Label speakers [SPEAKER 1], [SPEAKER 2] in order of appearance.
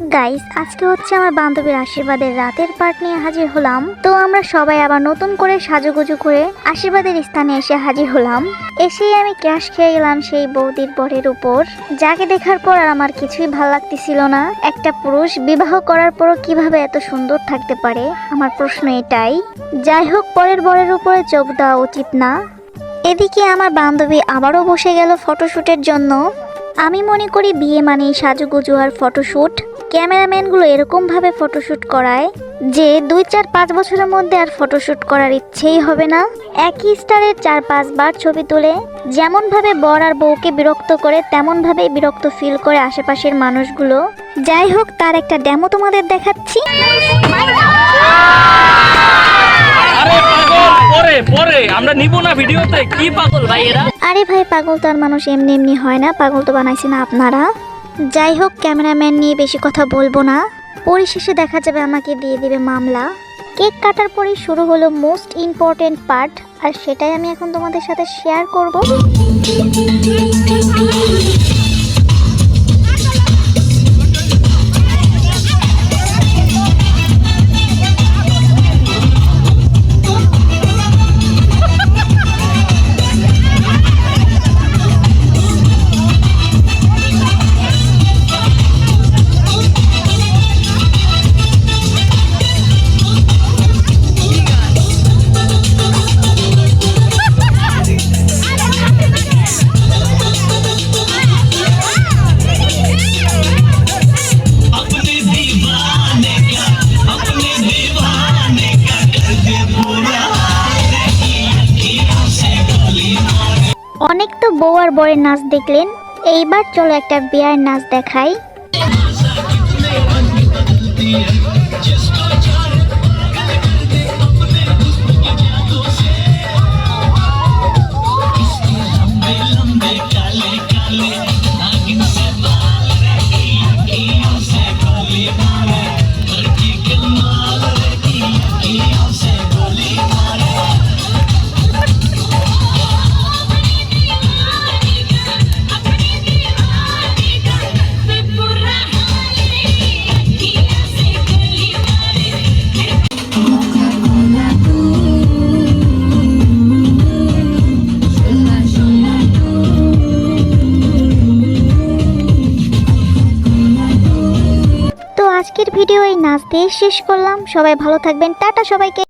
[SPEAKER 1] Guys, আজকে হচ্ছে আমার বান্ধবীর আশীর্বাদের রাতের পার্ট নিয়ে হাজির হলাম। তো আমরা সবাই আবার নতুন করে সাজুগুজু করে আশীর্বাদের স্থানে এসে হাজির হলাম। এসেই আমি ক্রাশ খেয়ে গেলাম সেই বৌদির বরের উপর, যাকে দেখার পর আর আমার কিছুই ভাল লাগতেছিল না। একটা পুরুষ বিবাহ করার পরও কিভাবে এত সুন্দর থাকতে পারে, আমার প্রশ্ন এটাই। যাই হোক, পরের বরের উপরে চোখ দেওয়া উচিত না। এদিকে আমার বান্ধবী আবারও বসে গেল ফটোশুটের জন্য। আমি মনে করি বিয়ে মানেই সাজুগুজু আর ফটোশ্যুট। ক্যামেরাম্যানগুলো এরকমভাবে ফটোশ্যুট করায় যে 2-4-5 বছরের মধ্যে আর ফটোশ্যুট করার ইচ্ছেই হবে না। একই স্টারের 4-5 বার ছবি তুলে যেমনভাবে বর আর বউকে বিরক্ত করে, তেমনভাবেই বিরক্ত ফিল করে আশেপাশের মানুষগুলো। যাই হোক, তার একটা ডেমো তোমাদের দেখাচ্ছি।
[SPEAKER 2] আমরা নিব না ভিডিওতে। কি পাগল ভাই এরা?
[SPEAKER 1] আরে ভাই, পাগল তো আর মানুষ এমনি এমনি হয় না, পাগল তো বানাইছে না আপনারা। যাই হোক, ক্যামেরাম্যান নিয়ে বেশি কথা বলবো না, পরিশেষে দেখা যাবে আমাকে দিয়ে দিবে মামলা। কেক কাটার পরেই শুরু হলো মোস্ট ইম্পর্টেন্ট পার্ট, আর সেটাই আমি এখন তোমাদের সাথে শেয়ার করব। অনেক তো বউ আর বরের নাচ দেখলেন, এইবার চলো একটা বিয়ের নাচ দেখাই। আজকের ভিডিও এই নাচ দিয়ে শেষ করলাম। সবাই ভালো থাকবেন, টাটা সবাইকে।